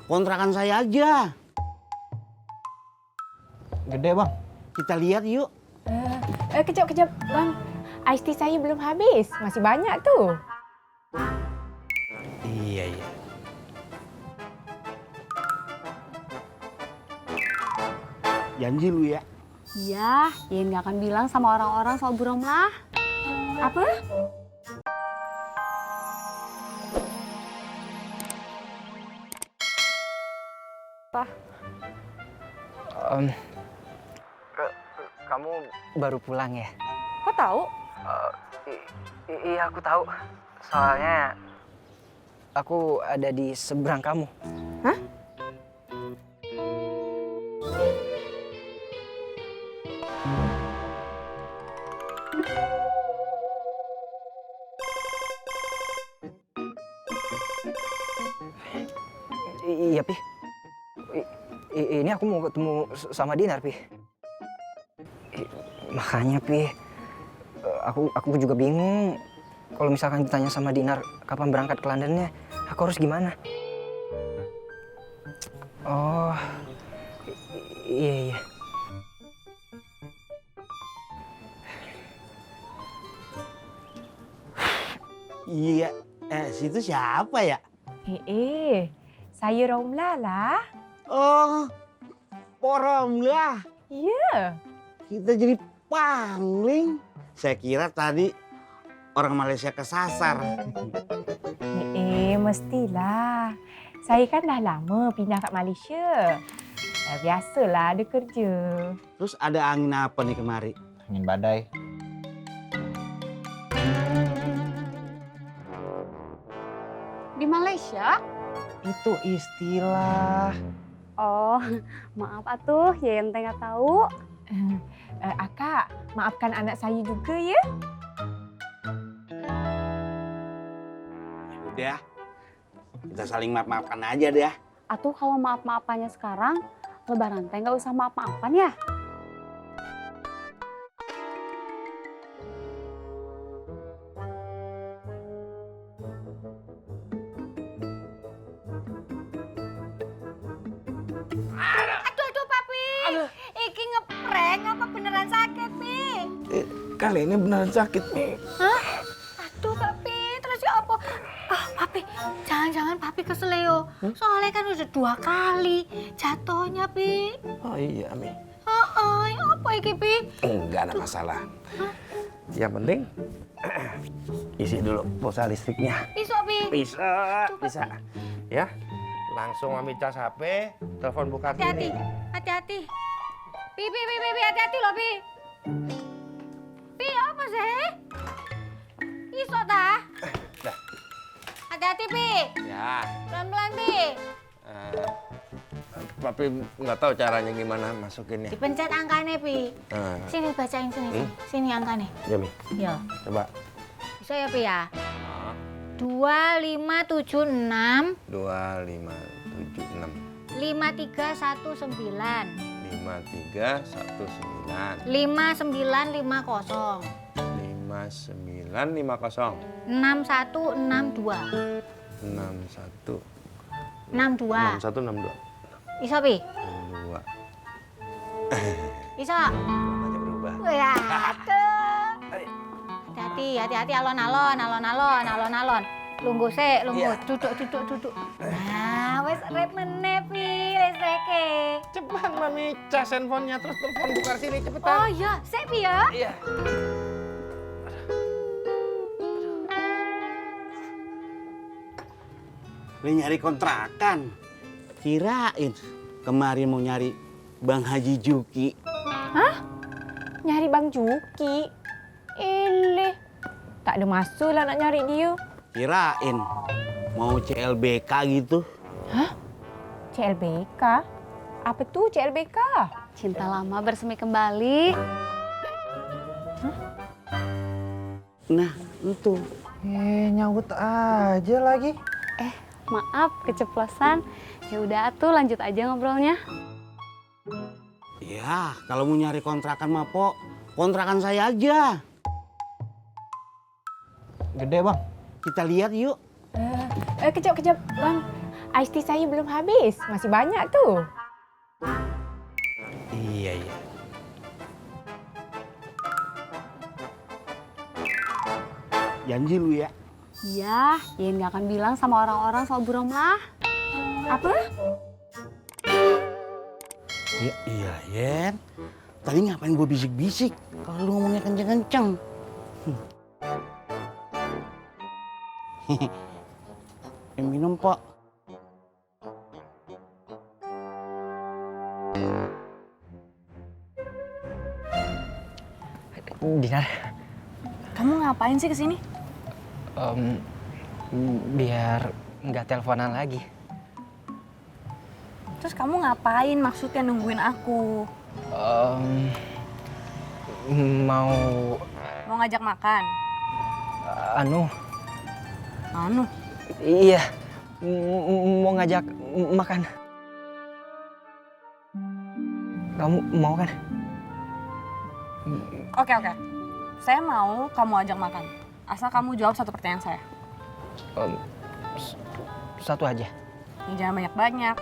kontrakan saya aja. Gede bang. Kita lihat yuk. Kejap, Bang. Iced tea saya belum habis. Masih banyak tuh. Iya. Janji lu ya. Iya, Yen gak akan bilang sama orang-orang soal Bu Romlah. Apa? Kamu baru pulang ya? Kok tahu? Iya aku tahu. Soalnya aku ada di seberang kamu. Hah? Iya Pi. Ini aku mau ketemu sama Dinar Pi. Makanya Pi, aku juga bingung. Kalau misalkan ditanya sama Dinar kapan berangkat ke Londonnya, aku harus gimana? Oh, iya. Iya. Situ siapa ya? Saya Romlah lah. Oh, Porom lah. Iya. Kita jadi pangling. Saya kira tadi orang Malaysia kesasar. Mestilah. Saya kan dah lama pindah kat Malaysia. Biasalah ada kerja. Terus ada angin apa nih kemari? Angin badai. Di Malaysia? Itu istilah. Oh, maaf atuh, Yen teh nggak tahu. Akak, maafkan anak saya juga ya. Udah, kita saling maaf-maafkan aja deh. Atuh kalau maaf-maafannya sekarang, Lebaran teh nggak usah maaf-maafan ya. Aduh, Papi. Iki ngeprank apa beneran sakit, Pi? Kali ini beneran sakit nih. Hah? Aduh, Papi. Terus ya apa? Papi, jangan-jangan Papi keseleo. Soalnya kan udah 2 kali jatuhnya, Pi. Oh iya, Mi. Ya apa iki, Pi? Enggak ada masalah. Yang penting isi dulu pulsa listriknya. Bisa, Pi. Bisa. Ya. Langsung Mami cas HP, telepon Bu Kartini. Hati-hati. Pi, hati-hati loh, Pi. Pi, apa sih? Iso dah. Dah. Hati-hati, Pi. Ya. Pelan-pelan, Pi. Papi nggak tahu caranya gimana masukinnya. Dipencet angkanya, Pi. Sini bacain sini. Sini angkanya. Ya, Mi. Ya. Coba. Bisa ya, Pi ya? 2576 2576 5319 5319 5950 5950 6162 61 62. 6162 Bisa, Pi? 62 Bisa? namanya berubah. Ya, hati-hati, alon-alon. Lungguh sik, duduk. Nah, wes rep meneh, Pi, listrike. Cepat Mami cas handphonenya terus telepon Bu Kartini cepetan. Oh iya, sik, Pi ya. Iya. Ini nyari kontrakan. Kirain kemarin mau nyari Bang Haji Juki. Nyari Bang Juki. Eleh. Tak ada masa lah nak nyari dia. Kirain mau CLBK gitu. CLBK? Apa tuh CLBK? Cinta lama bersemi kembali. Nah, itu. Nyawut aja lagi. Maaf, keceplosan. Ya udah atuh lanjut aja ngobrolnya. Ya, kalau mau nyari kontrakan mah, Pok, kontrakan saya aja. Gede bang. Kita lihat yuk. Kejap, Bang. Iced tea saya belum habis. Masih banyak tuh. Iya. Janji lu ya. Iya, Yen nggak akan bilang sama orang-orang soal Bu Romlah. Apa? Ya iya, Yen. Tadi ngapain gue bisik-bisik kalau lu ngomongnya kenceng-kenceng? Minum, Pak. Dinar, Kamu ngapain sih kesini? biar nggak teleponan lagi. Terus kamu ngapain maksudnya nungguin aku? Mau Mau ngajak makan? anu, Anu, iya, mau ngajak makan. Kamu mau kan? oke. Saya mau kamu ajak makan. Asal kamu jawab satu pertanyaan saya. Satu aja. Ya, jangan banyak-banyak.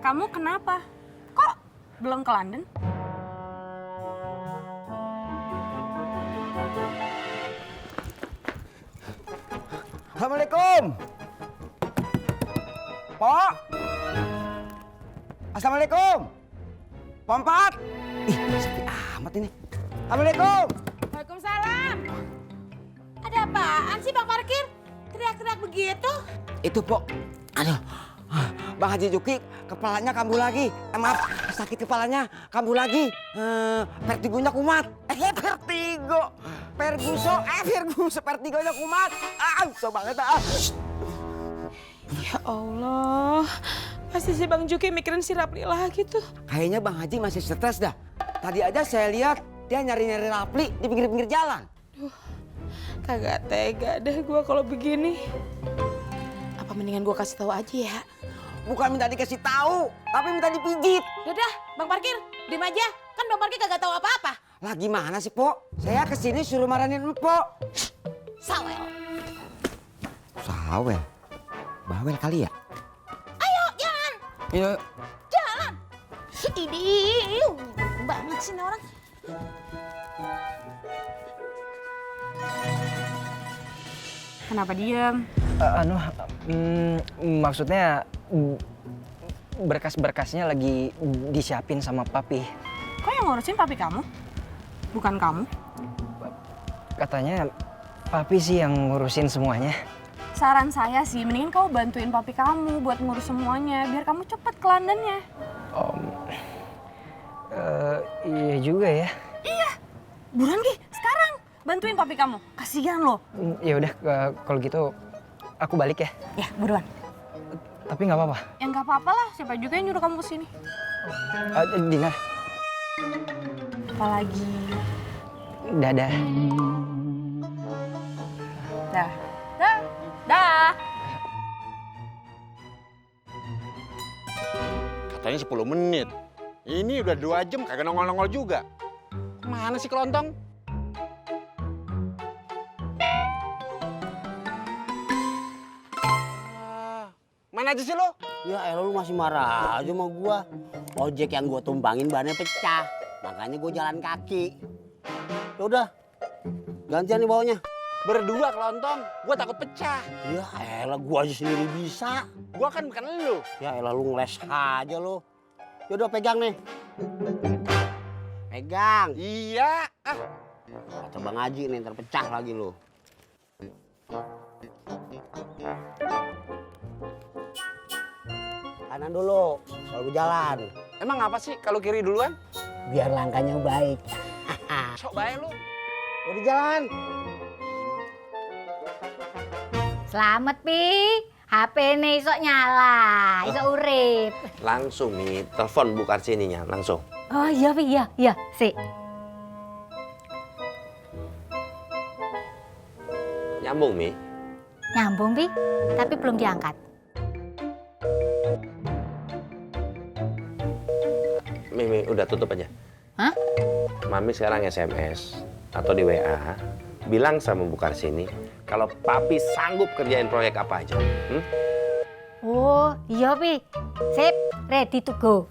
Kamu kenapa? Kok belum ke London? Assalamualaikum. Pak. Assalamualaikum. Pompat. Ih, sepi amat ini. Assalamualaikum. Waalaikumsalam. Ada apaan sih Bang Parkir? Teriak-teriak begitu? Itu, Pok. Aduh. Bang Haji Juki, kepalanya kambuh lagi. Maaf, sakit kepalanya kambuh lagi. Vertigonya kumat. Vertigo. Vertigonya kumat. So banget Ya Allah, pasti si Bang Juki mikirin si Rapli lagi tuh. Kayaknya Bang Haji masih stres dah. Tadi aja saya lihat dia nyari-nyari Rapli di pinggir-pinggir jalan. Kagak tega deh gua kalau begini. Apa mendingan gua kasih tahu aja ya? Bukan minta dikasih tahu, tapi minta dipijit. Udah, Bang Parkir, diem aja. Kan Bang Parkir kagak tahu apa-apa. Lah gimana sih, Pok? Saya kesini suruh marahin Empok. Sawel. Sawel? Bawel kali ya? Ayo, jalan. Iya. Jalan. Idih, banget sih ini orang. Kenapa diem? Maksudnya berkas-berkasnya lagi disiapin sama papi. Kok yang ngurusin papi kamu? Bukan kamu? Katanya papi sih yang ngurusin semuanya. Saran saya sih, mendingan kamu bantuin papi kamu buat ngurus semuanya, biar kamu cepet ke Londonnya. Iya juga ya. Buruan Gi, sekarang bantuin papi kamu. Kasihan loh. Ya udah kalau gitu aku balik ya. Ya, buruan. Tapi nggak apa-apa. Ya nggak apa-apa lah, siapa juga yang nyuruh kamu kesini. Dinar, Apalagi, dadah. dah. Dah. Katanya 10 menit. Ini udah 2 jam kagak nongol-nongol juga. Mana sih kelontong? Mana aja sih lo? Ya elah lu masih marah aja sama gua. Ojek yang gua tumpangin bannya pecah. Makanya gua jalan kaki. Ya udah. Gantian nih bawanya. Berdua kelontong, gua takut pecah. Ya elah gua aja sendiri bisa. Gua kan bukan lu. Ya elah lu ngeles aja lu. Ya udah pegang nih. Pegang. Iya. Kata Bang Haji nih ntar pecah lagi lu. Kanan dulu, kalau gua jalan. Emang apa sih kalau kiri duluan? Biar langkahnya baik. Sok bae lu. Udah jalan. Selamat, Pi. HP nih isok nyala, isok urip. Langsung nih, telepon Bu Karsininya, langsung. Oh iya, Pi, iya, sih. Nyambung, Mi. Nyambung, Pi, tapi belum diangkat. Mi, udah tutup aja. Hah? Mami sekarang SMS atau di WA, bilang sama Bu Karsini kalau Papi sanggup kerjain proyek apa aja. Oh, iya, Pi. Sip, ready to go.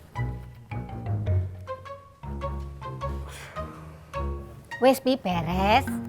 Wes, Pi, beres.